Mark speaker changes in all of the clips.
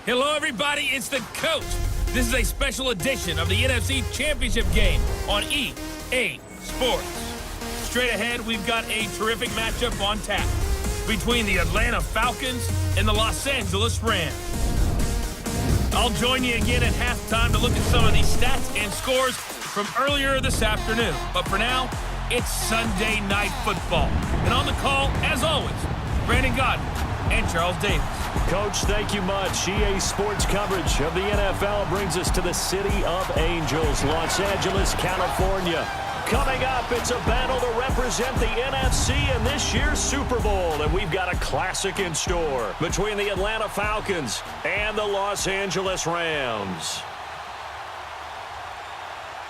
Speaker 1: Hello, everybody. It's the coach. This is a special edition of the NFC Championship game on EA Sports. Straight ahead, we've got a terrific matchup on tap between the Atlanta Falcons and the Los Angeles Rams. I'll join you again at halftime to look at some of these stats and scores from earlier this afternoon. But for now, it's Sunday Night Football. And on the call, as always, Brandon Godden and Charles Davis.
Speaker 2: Coach, thank you much. EA Sports coverage of the NFL brings us to the City of Angels, Los Angeles, California. Coming up, it's a battle to represent the NFC in this year's Super Bowl, and we've got a classic in store between the Atlanta Falcons and the Los Angeles Rams.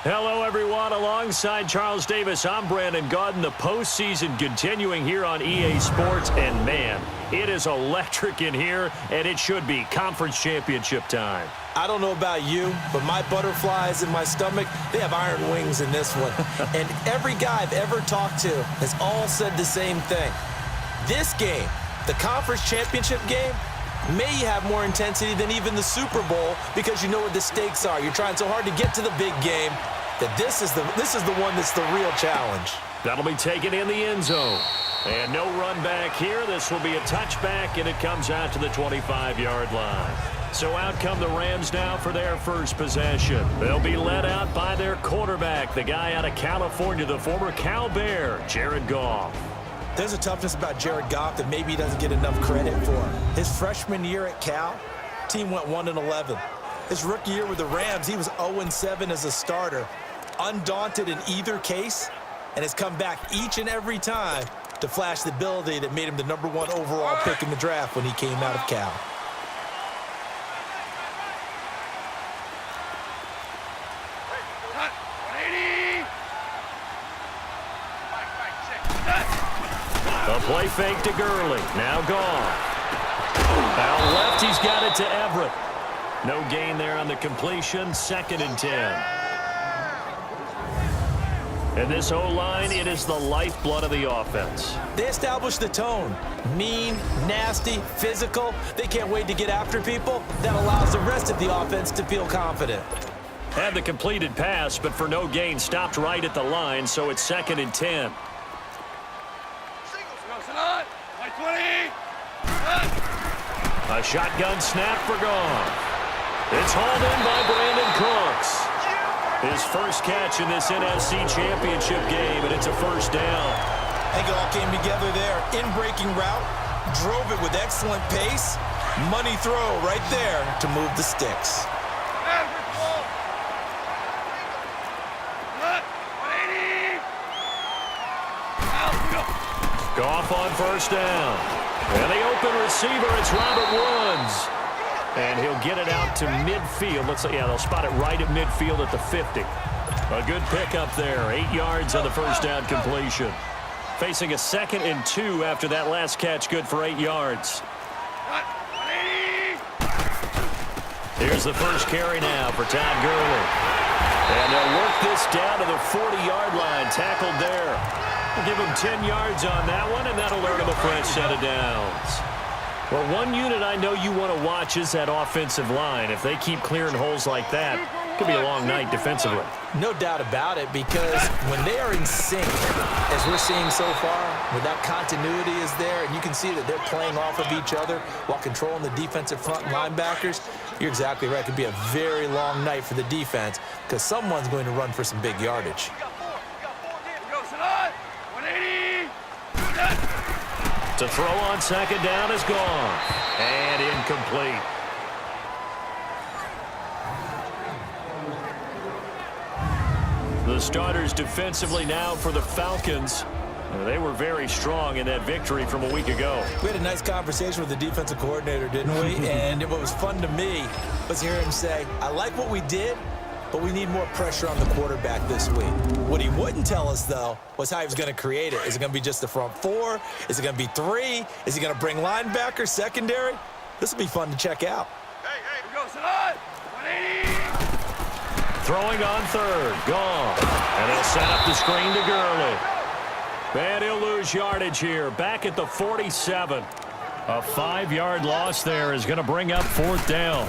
Speaker 2: Hello, everyone. Alongside Charles Davis, I'm Brandon Godden. The postseason continuing here on EA Sports, and man, it is electric in here, and it should be conference championship time.
Speaker 3: I don't know about you, but my butterflies in my stomach, they have iron wings in this one. And every guy I've ever talked to has all said the same thing. This game, the conference championship game, may have more intensity than even the Super Bowl because you know what the stakes are. You're trying so hard to get to the big game that this is the one that's the real challenge.
Speaker 2: That'll be taken in the end zone. And no run back here. This will be a touchback, and it comes out to the 25-yard line. So out come the Rams now for their first possession. They'll be led out by their quarterback, the guy out of California, the former Cal Bear, Jared Goff.
Speaker 3: There's a toughness about Jared Goff that maybe he doesn't get enough credit for. His freshman year at Cal, team went 1-11. His rookie year with the Rams, he was 0-7 as a starter. Undaunted in either case, and has come back each and every time to flash the ability that made him the #1 overall pick in the draft when he came out of Cal.
Speaker 2: A play fake to Gurley. Now gone. Out left, he's got it to Everett. No gain there on the completion. 2nd and 10. And this O-line, it is the lifeblood of the offense.
Speaker 3: They establish the tone. Mean, nasty, physical. They can't wait to get after people. That allows the rest of the offense to feel confident.
Speaker 2: Had the completed pass, but for no gain, stopped right at the line, so it's 2nd and 10. A shotgun snap for Goff. It's hauled in by Brandon Cooks. His first catch in this NFC Championship game, and it's a first down.
Speaker 3: I think it all came together there. In-breaking route, drove it with excellent pace. Money throw right there to move the sticks.
Speaker 2: Goff on first down. And the open receiver, it's Robert Woods. And he'll get it out to midfield. Looks like, yeah, they'll spot it right at midfield at the 50. A good pickup there. 8 yards on the first down completion. Facing a 2nd and 2 after that last catch, good for 8 yards. Here's the first carry now for Todd Gurley. And they'll work this down to the 40-yard line. Tackled there. We'll give him 10 yards on that one, and that'll earn him a fresh set of downs. Well, one unit I know you want to watch is that offensive line. If they keep clearing holes like that, it could be a long night defensively.
Speaker 3: No doubt about it, because when they are in sync, as we're seeing so far, when that continuity is there, and you can see that they're playing off of each other while controlling the defensive front linebackers, you're exactly right. It could be a very long night for the defense because someone's going to run for some big yardage.
Speaker 2: To throw on 2nd down is gone. And incomplete. The starters defensively now for the Falcons. They were very strong in that victory from a week ago.
Speaker 3: We had a nice conversation with the defensive coordinator, didn't we? And what was fun to me was hear him say, I like what we did, but we need more pressure on the quarterback this week. What he wouldn't tell us, though, was how he was going to create it. Is it going to be just the front 4? Is it going to be 3? Is he going to bring linebackers, secondary? This will be fun to check out.
Speaker 4: Hey, we go, Salad! 180!
Speaker 2: Throwing on 3rd. Gone. And he'll set up the screen to Gurley. And he'll lose yardage here. Back at the 47. A 5-yard loss there is going to bring up 4th down.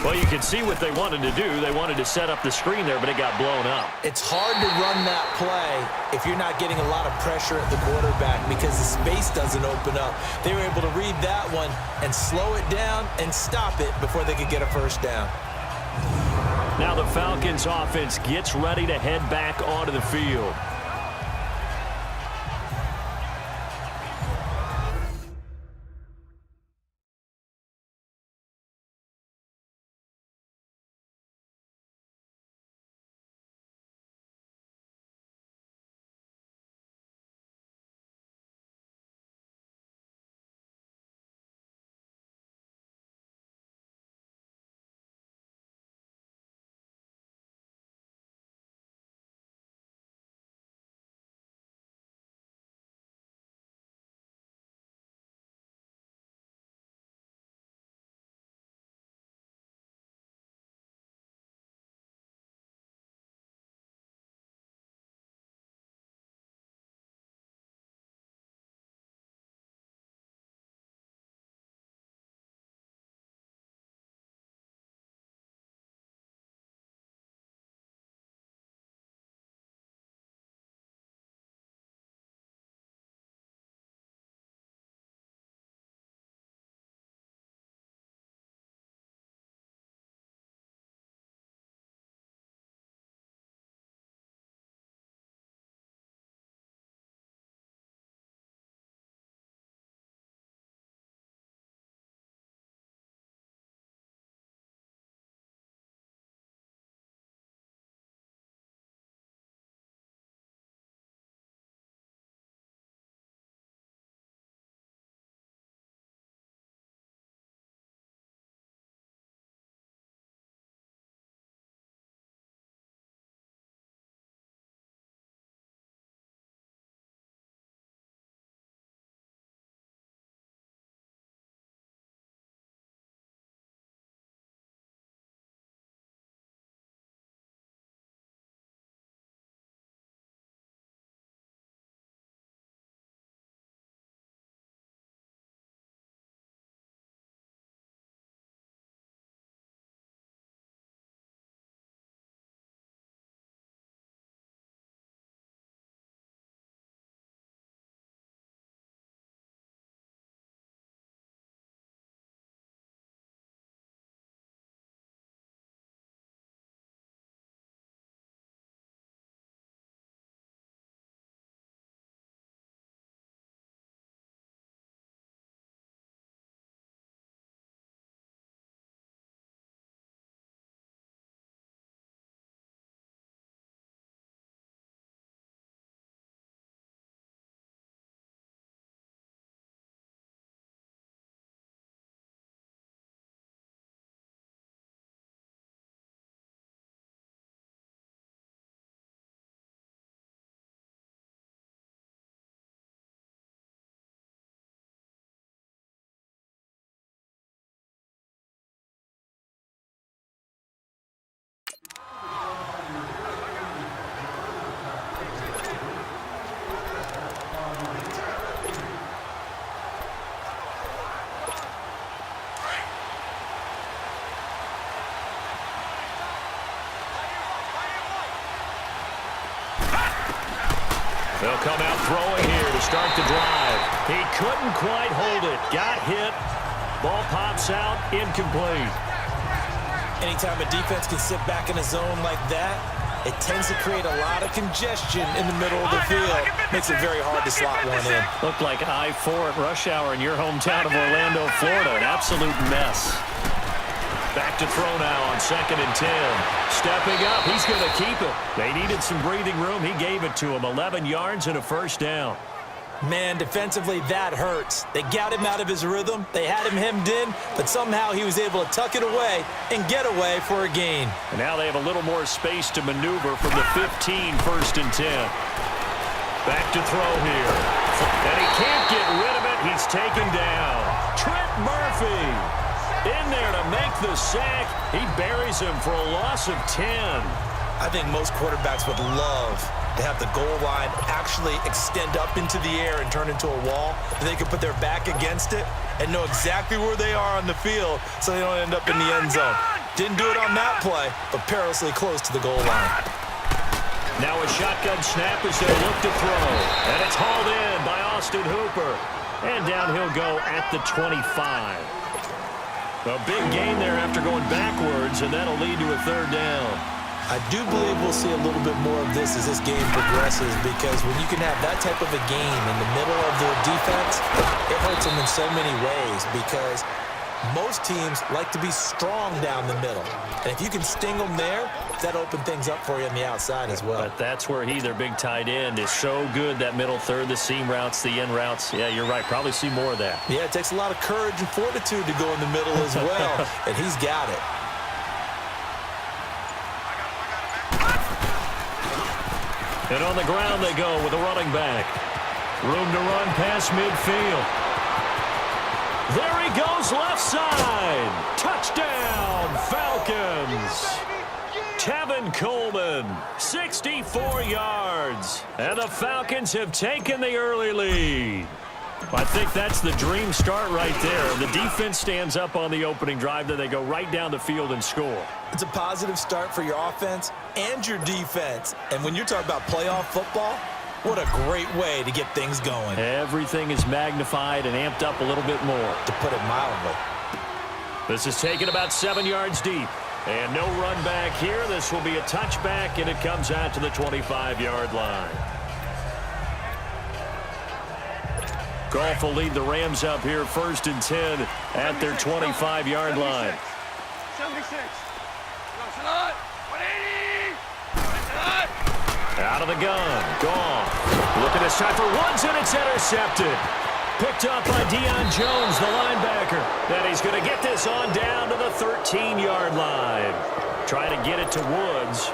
Speaker 2: Well, you can see what they wanted to do. They wanted to set up the screen there, but it got blown up.
Speaker 3: It's hard to run that play if you're not getting a lot of pressure at the quarterback because the space doesn't open up. They were able to read that one and slow it down and stop it before they could get a first down.
Speaker 2: Now the Falcons offense gets ready to head back onto the field. They'll come out throwing here to start the drive. He couldn't quite hold it. Got hit. Ball pops out. Incomplete.
Speaker 3: Anytime a defense can sit back in a zone like that, it tends to create a lot of congestion in the middle of the field. Makes it very hard to slot one in.
Speaker 2: Looked like I-4 at rush hour in your hometown of Orlando, Florida. An absolute mess. Back to throw now on 2nd and 10. Stepping up, he's going to keep it. They needed some breathing room. He gave it to him. 11 yards and a first down.
Speaker 3: Man, defensively, that hurts. They got him out of his rhythm. They had him hemmed in, but somehow he was able to tuck it away and get away for a gain.
Speaker 2: And now they have a little more space to maneuver from the 15, 1st and 10. Back to throw here. And he can't get rid of it. He's taken down. Trent Murphy in there to make the sack. He buries him for a loss of 10.
Speaker 3: I think most quarterbacks would love to have the goal line actually extend up into the air and turn into a wall. They can put their back against it and know exactly where they are on the field so they don't end up in the end zone. Didn't do it on that play, but perilously close to the goal line.
Speaker 2: Now a shotgun snap as they look to throw. And it's hauled in by Austin Hooper. And down he'll go at the 25. A big gain there after going backwards, and that'll lead to a third down.
Speaker 3: I do believe we'll see a little bit more of this as this game progresses, because when you can have that type of a game in the middle of the defense, it hurts them in so many ways, because most teams like to be strong down the middle. And if you can sting them there, that opens things up for you on the outside as well.
Speaker 2: But that's where their big tight end, is so good, that middle third, the seam routes, the in routes. Yeah, you're right. Probably see more of that.
Speaker 3: Yeah, it takes a lot of courage and fortitude to go in the middle as well, and he's got it.
Speaker 2: And on the ground they go with a running back. Room to run past midfield. There he goes, left side. Touchdown, Falcons. Tevin Coleman, 64 yards. And the Falcons have taken the early lead. I think that's the dream start right there. The defense stands up on the opening drive, then they go right down the field and score.
Speaker 3: It's a positive start for your offense and your defense. And when you're talking about playoff football, what a great way to get things going.
Speaker 2: Everything is magnified and amped up a little bit more.
Speaker 3: To put it mildly.
Speaker 2: This is taken about 7 yards deep. And no run back here. This will be a touchback, and it comes out to the 25-yard line. Goff will lead the Rams up here, 1st and 10 at their 25-yard line.
Speaker 4: 76.
Speaker 2: Out of the gun. Goff looking this time for Woods, and it's intercepted. Picked up by Deion Jones, the linebacker. Then he's going to get this on down to the 13-yard line. Trying to get it to Woods.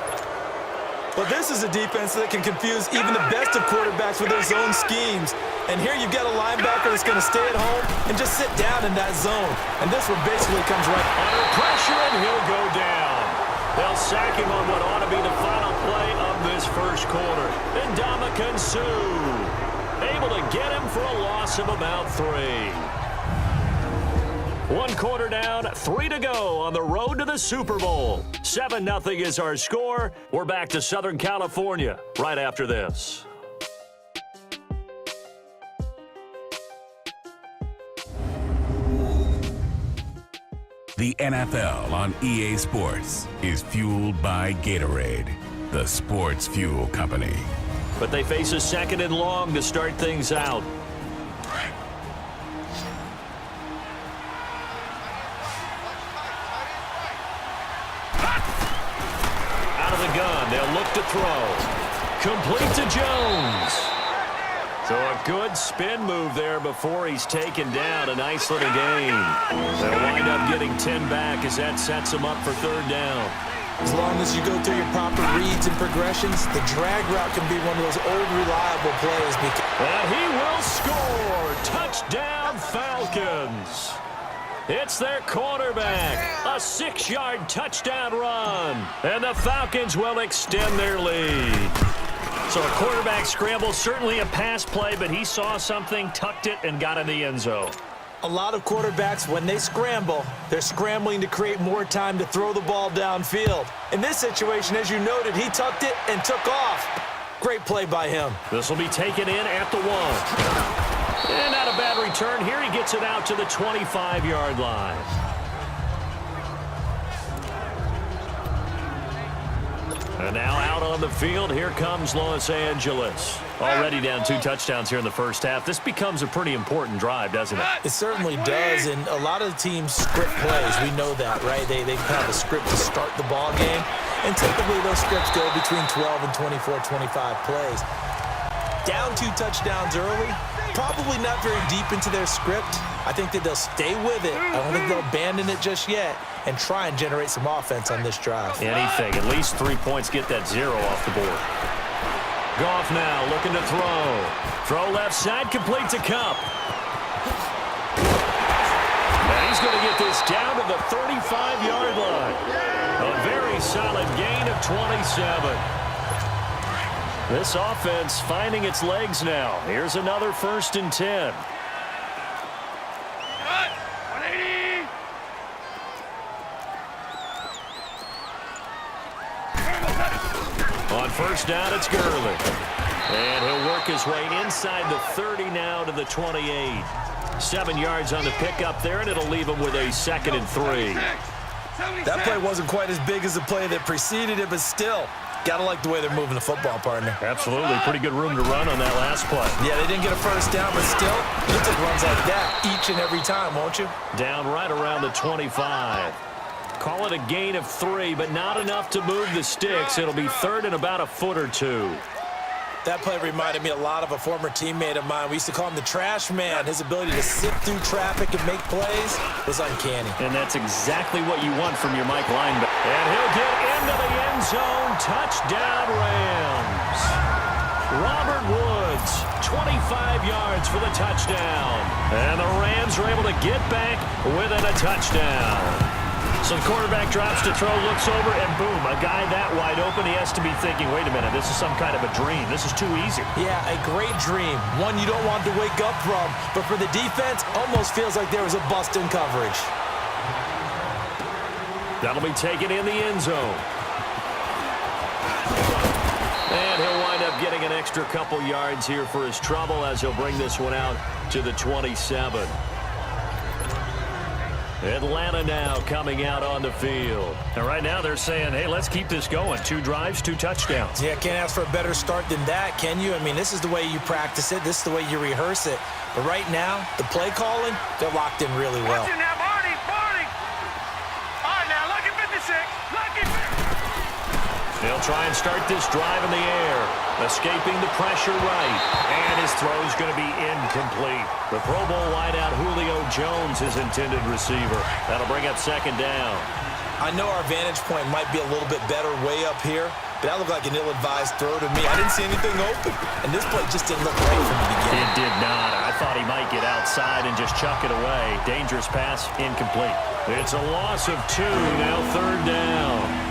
Speaker 3: Well, this is a defense that can confuse even the best of quarterbacks with their zone schemes. And here you've got a linebacker that's going to stay at home and just sit down in that zone. And this one basically comes right
Speaker 2: under pressure, and he'll go down. They'll sack him on what ought to be the final play of this first quarter. And Ndamukong Suh able to get him for a loss of about 3. 1 quarter down, 3 to go on the road to the Super Bowl. 7-0 is our score. We're back to Southern California right after this.
Speaker 5: The NFL on EA Sports is fueled by Gatorade, the sports fuel company.
Speaker 2: But they face a 2nd and long to start things out. Out of the gun, they'll look to throw. Complete to Jones. So a good spin move there before he's taken down. A nice little gain. They'll wind up getting 10 back as that sets him up for 3rd down.
Speaker 3: As long as you go through your proper reads and progressions, the drag route can be one of those old reliable plays.
Speaker 2: And he will score. Touchdown, Falcons. It's their quarterback. A 6-yard touchdown run. And the Falcons will extend their lead. So a quarterback scramble, certainly a pass play, but he saw something, tucked it, and got in the end zone.
Speaker 3: A lot of quarterbacks, when they scramble, they're scrambling to create more time to throw the ball downfield. In this situation, as you noted, he tucked it and took off. Great play by him.
Speaker 2: This will be taken in at the 1. And not a bad return here. He gets it out to the 25-yard line. And now out on the field, here comes Los Angeles. Already down 2 touchdowns here in the first half. This becomes a pretty important drive, doesn't it?
Speaker 3: It certainly does, and a lot of teams script plays. We know that, right? They have a script to start the ball game, and typically those scripts go between 12 and 24, 25 plays. Down 2 touchdowns early, probably not very deep into their script. I think that they'll stay with it. I don't think they'll abandon it just yet and try and generate some offense on this drive.
Speaker 2: Anything. At least 3 points, get that 0 off the board. Goff now looking to throw. Throw left side, complete to Kupp. And he's going to get this down to the 35-yard line. A very solid gain of 27. This offense finding its legs now. Here's another 1st and 10.
Speaker 4: Cut. 180.
Speaker 2: On 1st down, it's Gurley. And he'll work his way inside the 30 now to the 28. 7 yards on the pickup there, and it'll leave him with a 2nd and 3.
Speaker 3: That play wasn't quite as big as the play that preceded it, but still, gotta like the way they're moving the football, partner.
Speaker 2: Absolutely. Pretty good room to run on that last play.
Speaker 3: Yeah, they didn't get a 1st down, but still, you'll take runs like that each and every time, won't you?
Speaker 2: Down right around the 25. Call it a gain of 3, but not enough to move the sticks. It'll be 3rd and about a foot or 2.
Speaker 3: That play reminded me a lot of a former teammate of mine. We used to call him the trash man. His ability to sift through traffic and make plays was uncanny.
Speaker 2: And that's exactly what you want from your Mike linebacker. And he'll get into the end zone. Touchdown, Rams. Robert Woods, 25 yards for the touchdown. And the Rams are able to get back within a touchdown. So the quarterback drops to throw, looks over, and boom, a guy that wide open, he has to be thinking, wait a minute, this is some kind of a dream. This is too easy.
Speaker 3: Yeah, a great dream. One you don't want to wake up from. But for the defense, almost feels like there was a bust in coverage.
Speaker 2: That'll be taken in the end zone. And he'll wind up getting an extra couple yards here for his trouble as he'll bring this one out to the 27. Atlanta now coming out on the field. And right now they're saying, hey, let's keep this going. 2 drives, 2 touchdowns.
Speaker 3: Yeah, can't ask for a better start than that, can you? I mean, this is the way you practice it. This is the way you rehearse it. But right now, the play calling, they're locked in really well.
Speaker 4: Watch it now, Barney. All right, now, lucky 56. Lucky 50.
Speaker 2: They'll try and start this drive in the air. Escaping the pressure right. And his throw's going to be incomplete. The Pro Bowl wideout Julio Jones, his intended receiver. That'll bring up 2nd down.
Speaker 3: I know our vantage point might be a little bit better way up here, but that looked like an ill-advised throw to me. I didn't see anything open, and this play just didn't look right from the beginning.
Speaker 2: It did not. I thought he might get outside and just chuck it away. Dangerous pass, incomplete. It's a loss of 2, now 3rd down.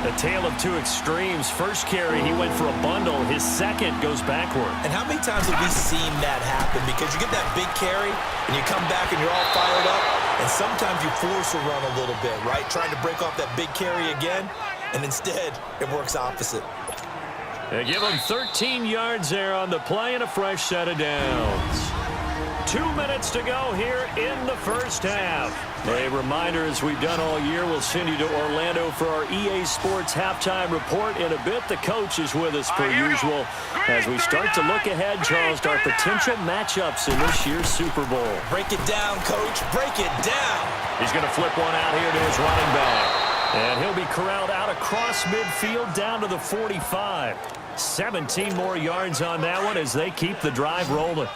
Speaker 2: A tale of 2 extremes. First carry, he went for a bundle. His second goes backward.
Speaker 3: And how many times have we seen that happen? Because you get that big carry, and you come back and you're all fired up, and sometimes you force a run a little bit, right? Trying to break off that big carry again, and instead, it works opposite.
Speaker 2: They give him 13 yards there on the play and a fresh set of downs. 2 minutes to go here in the 1st half. A reminder, as we've done all year, we'll send you to Orlando for our EA Sports halftime report in a bit. The coach is with us per usual as we start to look ahead, Charles, to our potential matchups in this year's Super Bowl.
Speaker 3: Break it down, Coach. Break it down.
Speaker 2: He's going to flip one out here to his running back. And he'll be corralled out across midfield down to the 45. 17 more yards on that one as they keep the drive rolling.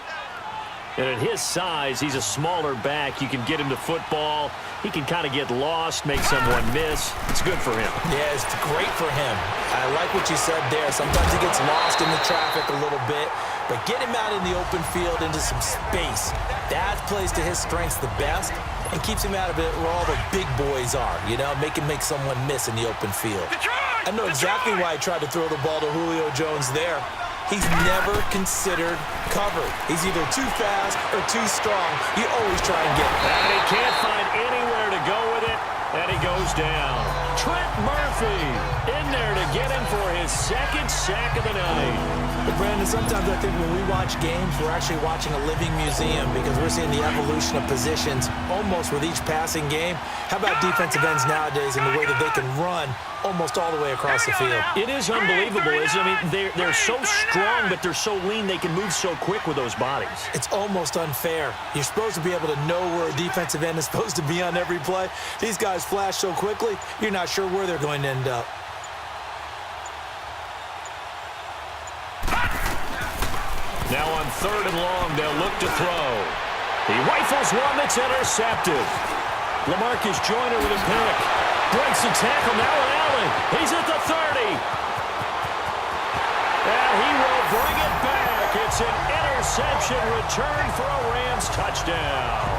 Speaker 2: And at his size, he's a smaller back. You can get him to football. He can kind of get lost, make someone miss. It's good for him.
Speaker 3: Yeah, it's great for him. I like what you said there. Sometimes he gets lost in the traffic a little bit, but get him out in the open field into some space. That plays to his strengths the best and keeps him out of it where all the big boys are, you know, make someone miss in the open field. I know exactly why I tried to throw the ball to Julio Jones there. He's never considered covered. He's either too fast or too strong. You always try and get him.
Speaker 2: And he can't find anywhere to go with it, and he goes down. Trent Murphy in there to get him for his 2nd sack of the night.
Speaker 3: But Brandon, sometimes I think when we watch games, we're actually watching a living museum because we're seeing the evolution of positions almost with each passing game. How about defensive ends nowadays and the way that they can run almost all the way across the field?
Speaker 2: It is unbelievable, isn't it? I mean, they're so strong, but they're so lean. They can move so quick with those bodies.
Speaker 3: It's almost unfair. You're supposed to be able to know where a defensive end is supposed to be on every play. These guys flash so quickly, you're not sure where they're going to end up.
Speaker 2: Now on 3rd and long, they'll look to throw. He rifles one that's intercepted. LaMarcus Joyner with a pick. Breaks the tackle, now an alley. He's at the 30. And he will bring it back. It's an interception return for a Rams touchdown.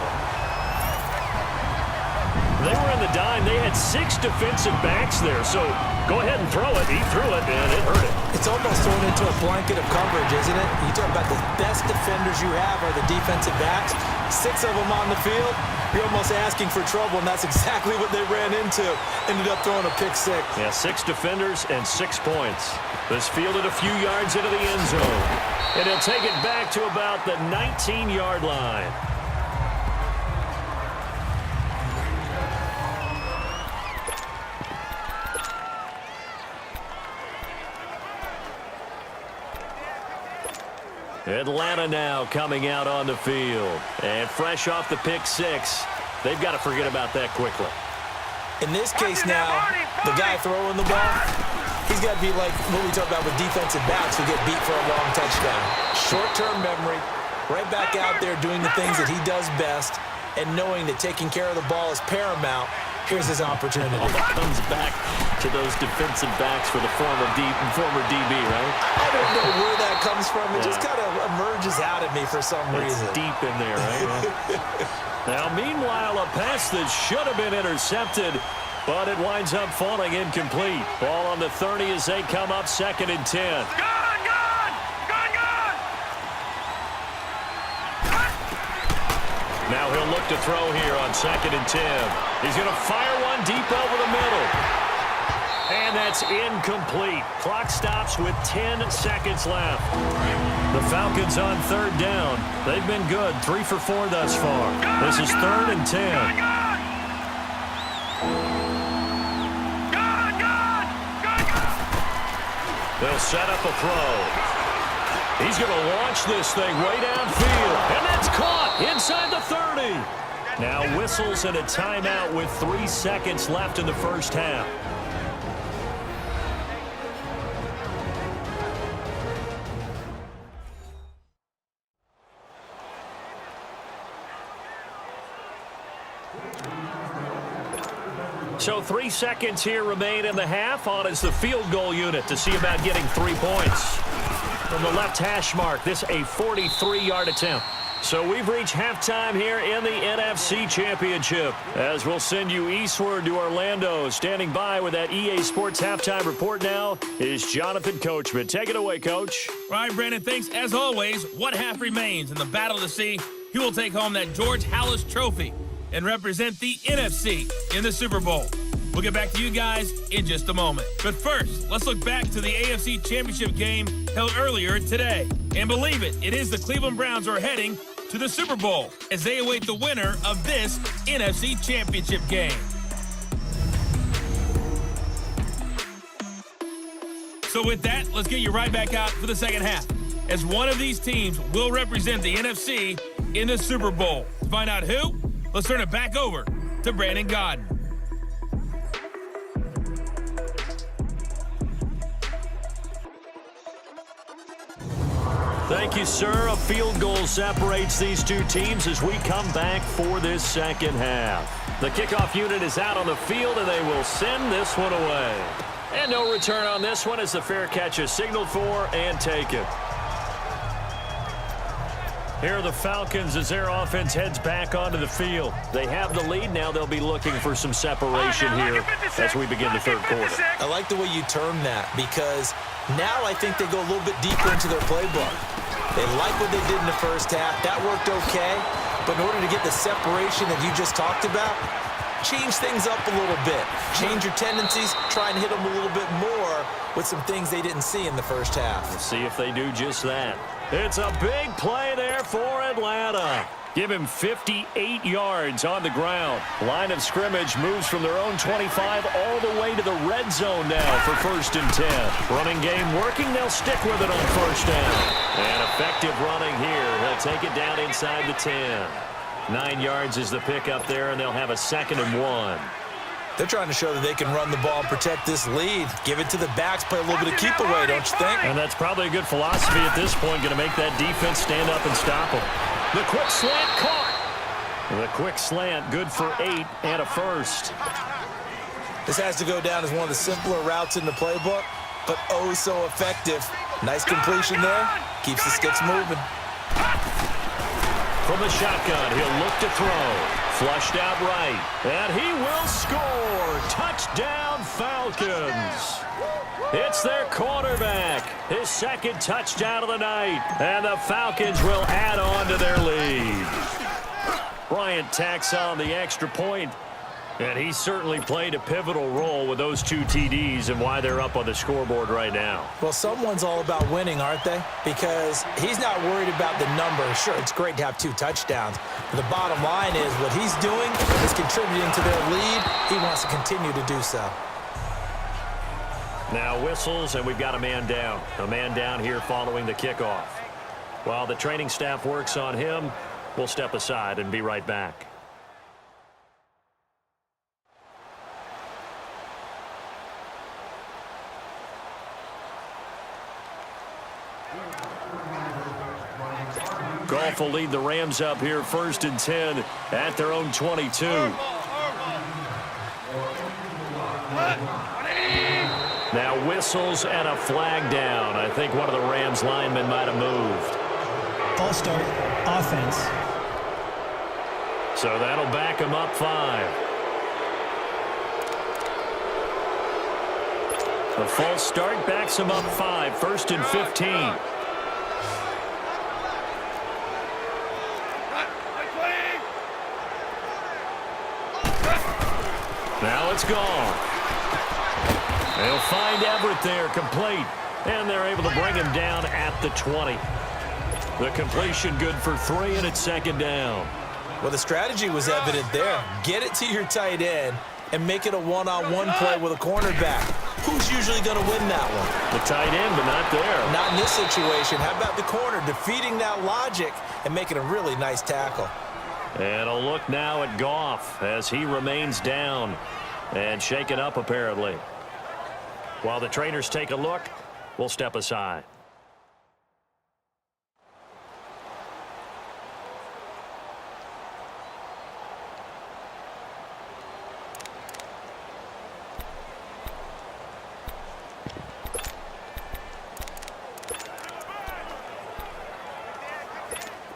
Speaker 2: They were in the dime. They had 6 defensive backs there. So go ahead and throw it. He threw it, and it hurt him.
Speaker 3: It's almost thrown into a blanket of coverage, isn't it? You talk about the best defenders you have are the defensive backs. 6 of them on the field. You're almost asking for trouble, and that's exactly what they ran into. Ended up throwing a pick 6.
Speaker 2: Yeah, 6 defenders and 6 points. This fielded a few yards into the end zone. And he'll take it back to about the 19-yard line. Atlanta now coming out on the field. And fresh off the pick 6, they've got to forget about that quickly.
Speaker 3: In this case now, the guy throwing the ball, he's got to be like what we talk about with defensive backs who get beat for a long touchdown. Short-term memory, right back out there doing the things that he does best, and knowing that taking care of the ball is paramount. Here's his opportunity.
Speaker 2: Comes back to those defensive backs for the former DB, right?
Speaker 3: I don't know where that comes from. It just kind of emerges out of me for some reason.
Speaker 2: It's deep in there, right? Now, meanwhile, a pass that should have been intercepted, but it winds up falling incomplete. Ball on the 30 as they come up 2nd and 10. Now he'll look to throw here on 2nd and 10. He's going to fire one deep over the middle. And that's incomplete. Clock stops with 10 seconds left. The Falcons on 3rd down. They've been good, 3 for 4 thus far. This is 3rd and 10. They'll set up a throw. He's going to launch this thing way downfield. And that's caught inside the 30. Now whistles and a timeout with 3 seconds left in the first half. So 3 seconds here remain in the half. On is the field goal unit to see about getting 3 points. From the left hash mark, this a 43-yard attempt. So we've reached halftime here in the NFC Championship. As we'll send you eastward to Orlando. Standing by with that EA Sports halftime report now is Jonathan Coachman. Take it away, Coach.
Speaker 1: All right, Brandon, thanks. As always, one half remains in the battle to see who will take home that George Halas trophy and represent the NFC in the Super Bowl. We'll get back to you guys in just a moment. But first, let's look back to the AFC Championship game held earlier today. And believe it, it is the Cleveland Browns who are heading to the Super Bowl as they await the winner of this NFC Championship game. So with that, let's get you right back out for the second half, as one of these teams will represent the NFC in the Super Bowl. To find out who, let's turn it back over to Brandon Godden.
Speaker 2: Thank you, sir. A field goal separates these two teams as we come back for this second half. The kickoff unit is out on the field, and they will send this one away. And no return on this one as the fair catch is signaled for and taken. Here are the Falcons as their offense heads back onto the field. They have the lead. Now they'll be looking for some separation here as we begin the third quarter.
Speaker 3: I like the way you term that, because now I think they go a little bit deeper into their playbook. They like what they did in the first half. That worked okay. But in order to get the separation that you just talked about, change things up a little bit. Change your tendencies. Try and hit them a little bit more with some things they didn't see in the first half.
Speaker 2: We'll see if they do just that. It's a big play there for Atlanta. Give him 58 yards on the ground. Line of scrimmage moves from their own 25 all the way to the red zone now for 1st and 10. Running game working. They'll stick with it on 1st down. And effective running here. He'll take it down inside the 10. 9 yards is the pickup there, and they'll have a 2nd and 1.
Speaker 3: They're trying to show that they can run the ball and protect this lead. Give it to the backs, play a little bit of keep away, don't you think?
Speaker 2: And that's probably a good philosophy at this point, going to make that defense stand up and stop them. The quick slant caught. The quick slant, good for 8 and a 1st.
Speaker 3: This has to go down as one of the simpler routes in the playbook, but oh so effective. Nice completion there. Keeps the sticks moving.
Speaker 2: From the shotgun, he'll look to throw. Flushed out right. And he will score. Touchdown, Falcons. It's their quarterback. His second touchdown of the night. And the Falcons will add on to their lead. Bryant tacks on the extra point. And he certainly played a pivotal role with those 2 TDs and why they're up on the scoreboard right now.
Speaker 3: Well, someone's all about winning, aren't they? Because he's not worried about the number. Sure, it's great to have 2 touchdowns. But the bottom line is what he's doing is contributing to their lead. He wants to continue to do so.
Speaker 2: Now whistles, and we've got a man down. A man down here following the kickoff. While the training staff works on him, we'll step aside and be right back. Goff will lead the Rams up here 1st and 10 at their own 22. Now whistles and a flag down. I think one of the Rams linemen might have moved.
Speaker 6: False start, offense.
Speaker 2: So that'll back him up 5. The false start backs him up 5, 1st and 15. Now it's gone. They'll find Everett there, complete. And they're able to bring him down at the 20. The completion good for 3, and it's 2nd down.
Speaker 3: Well, the strategy was evident there. Get it to your tight end and make it a one-on-one play with a cornerback. Who's usually going to win that one?
Speaker 2: The tight end, but not there.
Speaker 3: Not in this situation. How about the corner defeating that logic and making a really nice tackle?
Speaker 2: And a look now at Goff as he remains down and shaken up apparently. While the trainers take a look, we'll step aside.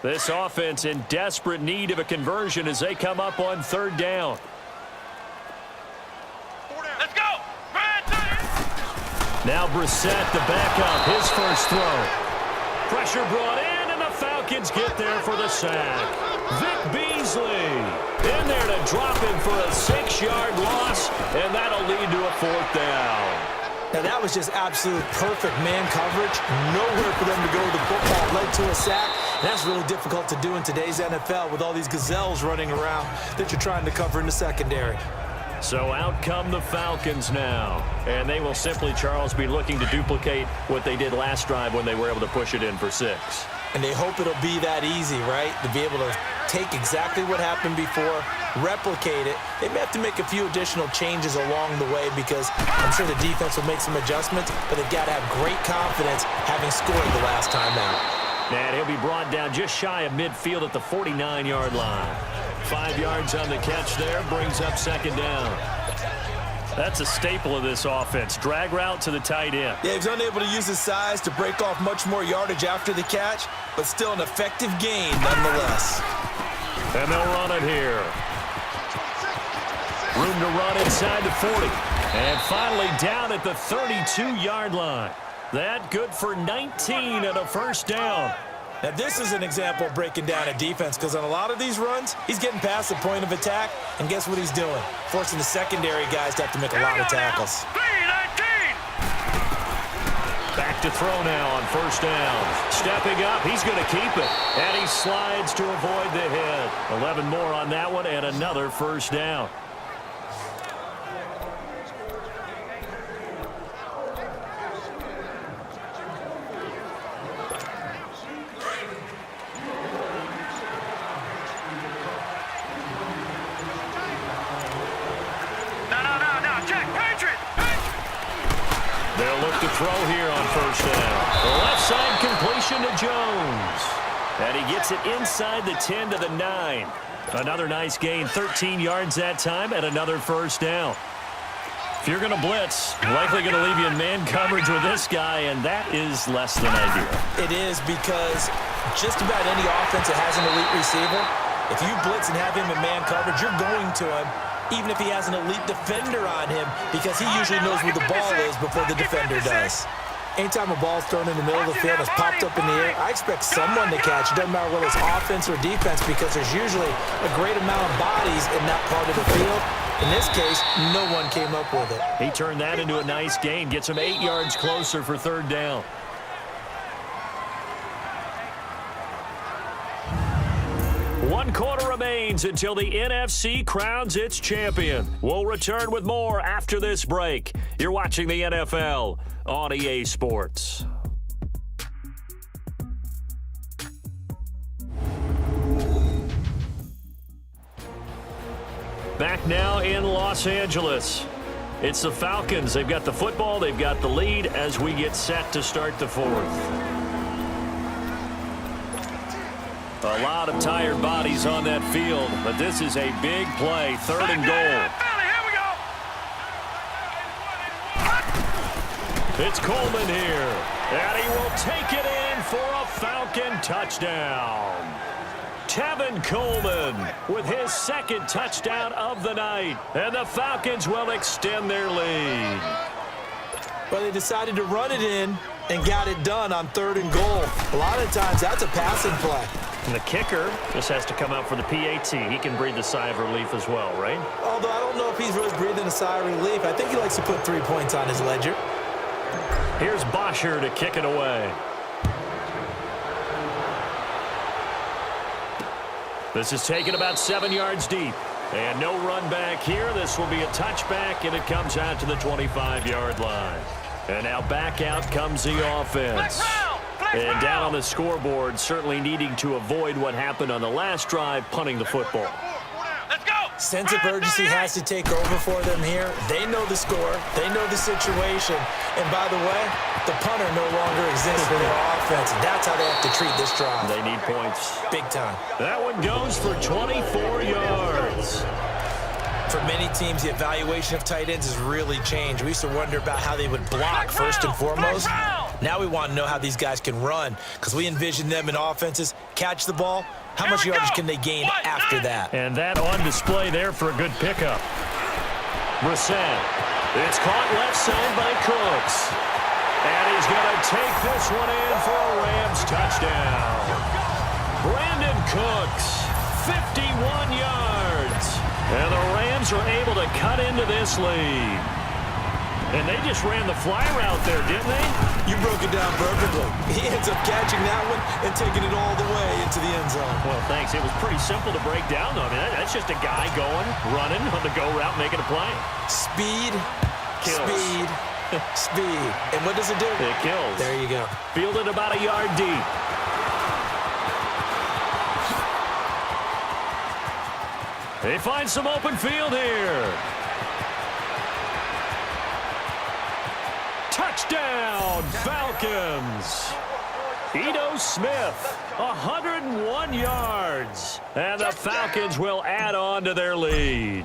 Speaker 2: This offense in desperate need of a conversion as they come up on 3rd down.
Speaker 4: Let's go!
Speaker 2: Now Brissett, the backup, his first throw. Pressure brought in, and the Falcons get there for the sack. Vic Beasley in there to drop him for a 6-yard loss, and that'll lead to a 4th down.
Speaker 3: Now, that was just absolute perfect man coverage. Nowhere for them to go with the football. Led to a sack. That's really difficult to do in today's NFL with all these gazelles running around that you're trying to cover in the secondary.
Speaker 2: So out come the Falcons now. And they will simply, Charles, be looking to duplicate what they did last drive when they were able to push it in for 6.
Speaker 3: And they hope it'll be that easy, right? To be able to take exactly what happened before, replicate it. They may have to make a few additional changes along the way because I'm sure the defense will make some adjustments, but they've got to have great confidence having scored the last time out.
Speaker 2: And he'll be brought down just shy of midfield at the 49-yard line. 5 yards on the catch there, brings up 2nd down. That's a staple of this offense. Drag route to the tight end.
Speaker 3: Yeah, he's unable to use his size to break off much more yardage after the catch, but still an effective gain nonetheless.
Speaker 2: And they'll run it here. Room to run inside the 40. And finally down at the 32-yard line. That good for 19 and a 1st down.
Speaker 3: Now, this is an example of breaking down a defense because on a lot of these runs, he's getting past the point of attack, and guess what he's doing? Forcing the secondary guys to have to make a lot of tackles.
Speaker 2: Back to throw now on 1st down. Stepping up, he's going to keep it. And he slides to avoid the hit. 11 more on that one and another 1st down. They'll look to throw here on 1st down. The left side completion to Jones. And he gets it inside the 10 to the 9. Another nice gain, 13 yards that time, and another 1st down. If you're going to blitz, likely going to leave you in man coverage with this guy, and that is less than ideal.
Speaker 3: It is because just about any offense that has an elite receiver, If you blitz and have him in man coverage, you're going to him, even if he has an elite defender on him, because he usually knows where the ball is before the defender does. Anytime a ball's thrown in the middle of the field that's popped up in the air, I expect someone to catch. It doesn't matter whether it's offense or defense, because there's usually a great amount of bodies in that part of the field. In this case, no one came up with it.
Speaker 2: He turned that into a nice gain, gets him 8 yards closer for third down. One quarter remains until the NFC crowns its champion. We'll return with more after this break. You're watching the NFL on EA Sports. Back now in Los Angeles. It's the Falcons. They've got the football. They've got the lead as we get set to start the fourth. A lot of tired bodies on that field, but this is a big play. Third and goal. It's Coleman here, and he will take it in for a Falcon touchdown. Tevin Coleman with his second touchdown of the night, and the Falcons will extend their lead.
Speaker 3: Well, they decided to run it in and got it done on third and goal. A lot of times, that's a passing play.
Speaker 2: And the kicker just has to come out for the PAT. He can breathe a sigh of relief as well, right?
Speaker 3: Although I don't know if he's really breathing a sigh of relief. I think he likes to put 3 points on his ledger.
Speaker 2: Here's Bosher to kick it away. This is taken about 7 yards deep. And no run back here. This will be a touchback, and it comes out to the 25-yard line. And now back out comes the offense. And down on the scoreboard, certainly needing to avoid what happened on the last drive, punting the football.
Speaker 4: Let's go.
Speaker 3: Sense of urgency has to take over for them here. They know the score. They know the situation. And by the way, the punter no longer exists for their offense. That's how they have to treat this drive.
Speaker 2: They need points.
Speaker 3: Big time.
Speaker 2: That one goes for 24 yards.
Speaker 3: For many teams, the evaluation of tight ends has really changed. We used to wonder about how they would block first and foremost. Now we want to know how these guys can run, because we envision them in offenses catch the ball. How much yardage can they gain after that?
Speaker 2: And that on display there for a good pickup. Brissett. It's caught left side by Cooks. And he's going to take this one in for a Rams touchdown. Brandon Cooks, 51 yards. And the Rams are able to cut into this lead. And they just ran the fly route there, didn't they?
Speaker 3: You broke it down perfectly. He ends up catching that one and taking it all the way into the end zone.
Speaker 2: Well, thanks. It was pretty simple to break down, though. I mean, that's just a guy going, running on the go route, making a play.
Speaker 3: Speed,
Speaker 2: Kills.
Speaker 3: speed, speed. And what does it do?
Speaker 2: It kills.
Speaker 3: There you go.
Speaker 2: Fielded about a yard deep. They find some open field here. Touchdown, Falcons. Ito Smith, 101 yards. And the Falcons will add on to their lead.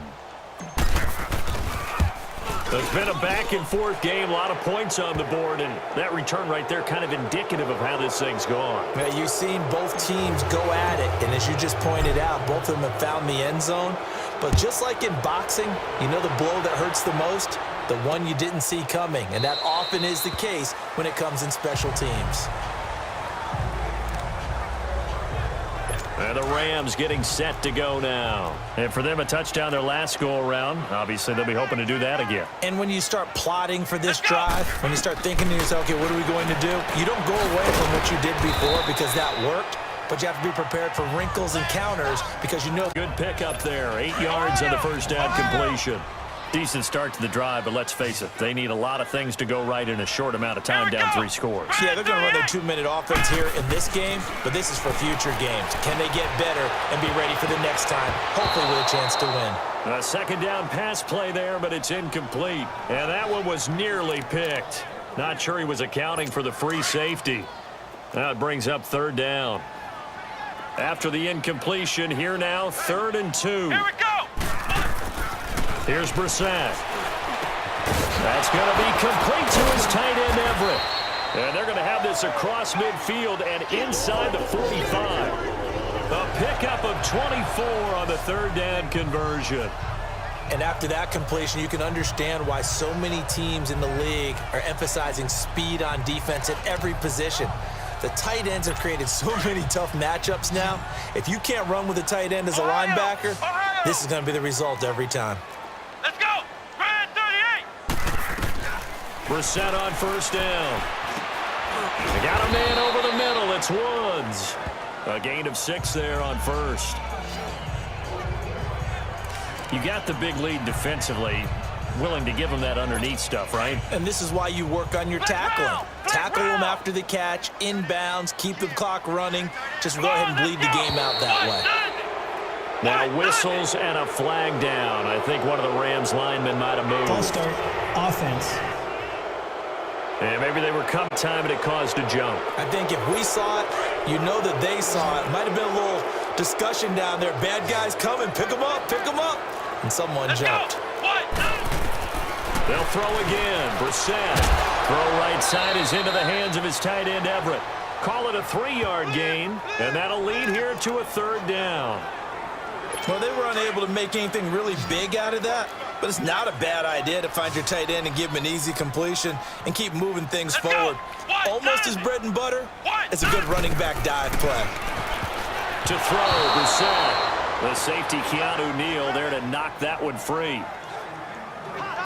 Speaker 2: It's been a back-and-forth game, a lot of points on the board, and that return right there kind of indicative of how this thing's gone.
Speaker 3: Now, you've seen both teams go at it, and as you just pointed out, both of them have found the end zone. But just like in boxing, you know the blow that hurts the most? The one you didn't see coming, and that often is the case when it comes in special teams.
Speaker 2: And the Rams getting set to go now. And for them, a touchdown their last go-around. Obviously, they'll be hoping to do that again.
Speaker 3: And when you start plotting for this drive, when you start thinking to yourself, okay, what are we going to do? You don't go away from what you did before because that worked, but you have to be prepared for wrinkles and counters because you know.
Speaker 2: Good pickup there. 8 yards on the first down completion. Decent start to the drive, but let's face it, they need a lot of things to go right in a short amount of time, down 3 scores.
Speaker 3: Yeah, they're going to run their 2-minute offense here in this game, but this is for future games. Can they get better and be ready for the next time, hopefully with a chance to win?
Speaker 2: A second down pass play there, but it's incomplete. And that one was nearly picked. Not sure he was accounting for the free safety. Now it brings up third down. After the incompletion, here now, 3rd and 2.
Speaker 4: Here we go.
Speaker 2: Here's Brissett. That's going to be complete to his tight end, Everett. And they're going to have this across midfield and inside the 45. A pickup of 24 on the third down conversion.
Speaker 3: And after that completion, you can understand why so many teams in the league are emphasizing speed on defense at every position. The tight ends have created so many tough matchups now. If you can't run with a tight end as a linebacker, this is going to be the result every time.
Speaker 4: Let's go! Red 38!
Speaker 2: Brissett on first down. They got a man over the middle. It's Woods. A gain of 6 there on first. You got the big lead defensively. Willing to give them that underneath stuff, right?
Speaker 3: And this is why you work on your tackling. Tackle them after the catch, inbounds, keep the clock running. Just go ahead and bleed the game out that way.
Speaker 2: Now whistles and a flag down. I think one of the Rams linemen might have moved.
Speaker 6: False start, offense.
Speaker 2: And maybe they were come time and it caused a jump.
Speaker 3: I think if we saw it, you know that they saw it. Might have been a little discussion down there. Bad guys coming, pick them up, and someone jumped.
Speaker 2: They'll throw again. Brissett. Throw right side is into the hands of his tight end, Everett. Call it a 3-yard gain, and that'll lead here to a third down.
Speaker 3: Well, they were unable to make anything really big out of that, but it's not a bad idea to find your tight end and give him an easy completion and keep moving things forward. Almost his bread and butter. It's a good running back dive play.
Speaker 2: To throw, Brissett. The safety, Keanu Neal, there to knock that one free.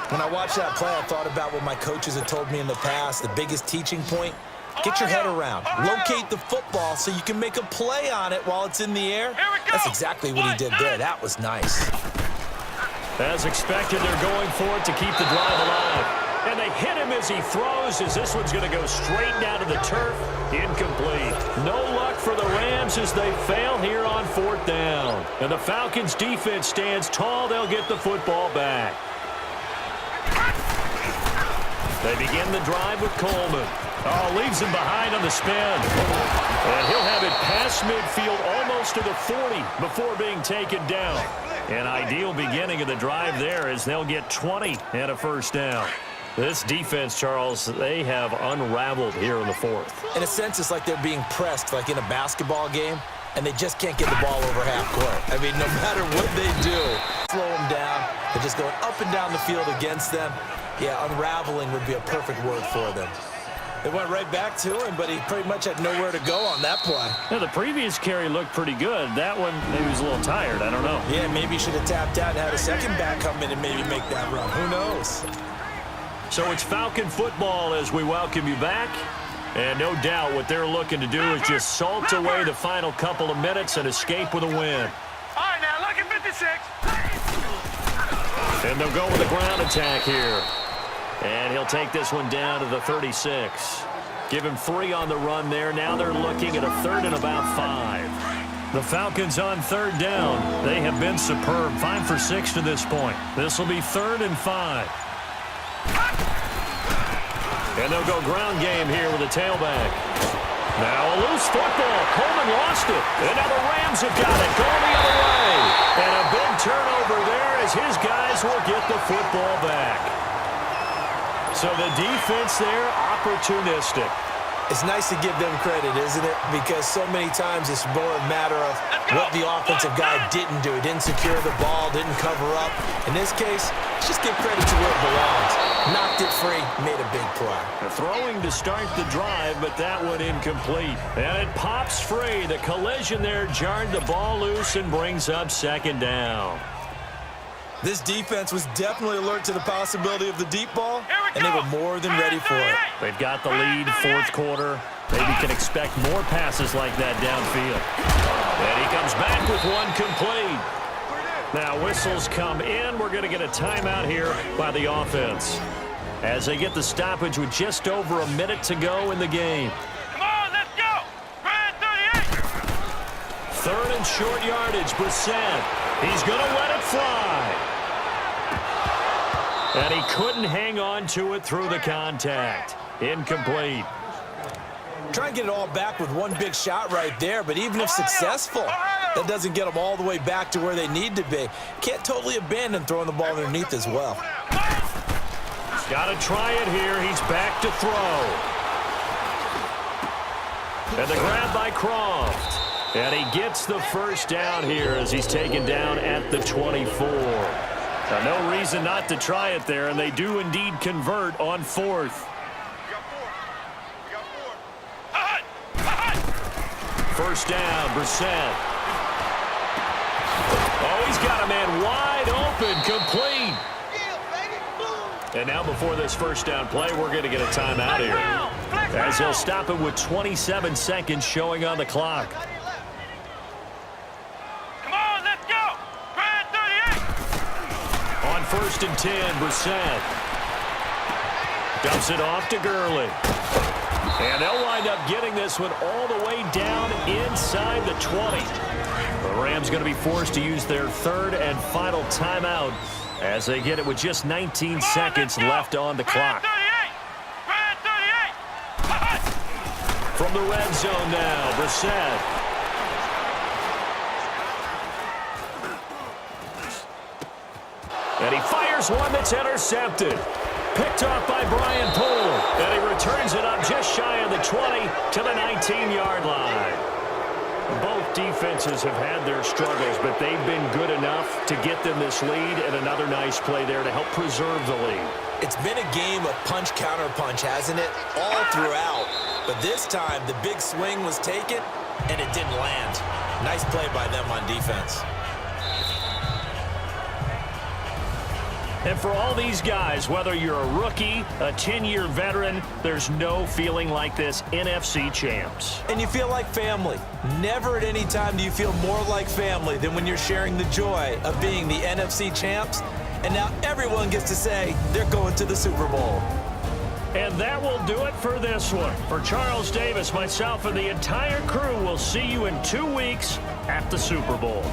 Speaker 3: When I watched that play, I thought about what my coaches had told me in the past. The biggest teaching point, get your head around. Locate the football so you can make a play on it while it's in the air. That's exactly what he did there. That was nice.
Speaker 2: As expected, they're going for it to keep the drive alive. And they hit him as he throws, as this one's going to go straight down to the turf. Incomplete. No luck for the Rams as they fail here on 4th down. And the Falcons defense stands tall. They'll get the football back. They begin the drive with Coleman. Oh, leaves him behind on the spin. And he'll have it past midfield almost to the 40 before being taken down. An ideal beginning of the drive there as they'll get 20 and a first down. This defense, Charles, they have unraveled here in the 4th.
Speaker 3: In a sense, it's like they're being pressed like in a basketball game, and they just can't get the ball over half court. I mean, no matter what they do, slow them down. They're just going up and down the field against them. Yeah, unraveling would be a perfect word for them. They went right back to him, but he pretty much had nowhere to go on that play.
Speaker 2: Yeah, the previous carry looked pretty good. That one, maybe he was a little tired. I don't know.
Speaker 3: Yeah, maybe he should have tapped out and had a second back come in and maybe make that run. Who knows?
Speaker 2: So it's Falcon football as we welcome you back. And no doubt what they're looking to do is just salt away the final couple of minutes and escape with a win.
Speaker 4: All right, now, look at 56.
Speaker 2: And they'll go with a ground attack here. And he'll take this one down to the 36. Give him 3 on the run there. Now they're looking at a 3rd and about 5. The Falcons on 3rd down. They have been superb. 5 for 6 to this point. This will be 3rd and 5. And they'll go ground game here with a tailback. Now a loose football. Coleman lost it. And now the Rams have got it. Going the other way. And a big turnover there as his guys will get the football back. So the defense there, opportunistic.
Speaker 3: It's nice to give them credit, isn't it? Because so many times it's more a matter of what the offensive guy didn't do. He didn't secure the ball, didn't cover up. In this case, just give credit to where it belongs. Knocked it free, made a big play.
Speaker 2: Throwing to start the drive, but that one incomplete. And it pops free. The collision there jarred the ball loose and brings up 2nd down.
Speaker 3: This defense was definitely alert to the possibility of the deep ball, and they were more than ready for it.
Speaker 2: They've got the lead, 4th quarter. Maybe can expect more passes like that downfield. And he comes back with one complete. Now whistles come in. We're going to get a timeout here by the offense as they get the stoppage with just over a minute to go in the game.
Speaker 4: Come on, let's go. Red 38.
Speaker 2: 3rd and short yardage. Brissett. He's going to let it fly. And he couldn't hang on to it through the contact. Incomplete.
Speaker 3: Try and get it all back with one big shot right there, but even if successful, that doesn't get them all the way back to where they need to be. Can't totally abandon throwing the ball underneath as well.
Speaker 2: Got to try it here. He's back to throw. And the grab by Croft. And he gets the first down here as he's taken down at the 24. Now, no reason not to try it there, and they do indeed convert on 4th. First down, Brissett. Oh, he's got a man wide open, complete. And now before this first down play, we're going to get a timeout here, as he'll stop it with 27 seconds showing on the clock.
Speaker 4: Come on, let's go. Brad 38.
Speaker 2: On 1st and 10, Brissett dumps it off to Gurley. And they'll wind up getting this one all the way down inside the 20. The Rams going to be forced to use their 3rd and final timeout as they get it with just 19 seconds left on the clock.
Speaker 4: Brad 38.
Speaker 2: From the red zone now, Brissett. And he fires one that's intercepted. Picked off by Brian Poole. And he returns it up just shy of the 20 to the 19-yard line. Both defenses have had their struggles, but they've been good enough to get them this lead, and another nice play there to help preserve the lead.
Speaker 3: It's been a game of punch-counter-punch, hasn't it? All throughout. But this time, the big swing was taken, and it didn't land. Nice play by them on defense.
Speaker 2: And for all these guys, whether you're a rookie, a 10-year veteran, there's no feeling like this NFC champs.
Speaker 3: And you feel like family. Never at any time do you feel more like family than when you're sharing the joy of being the NFC champs. And now everyone gets to say they're going to the Super Bowl.
Speaker 2: And that will do it for this one. For Charles Davis, myself, and the entire crew, we'll see you in 2 weeks at the Super Bowl.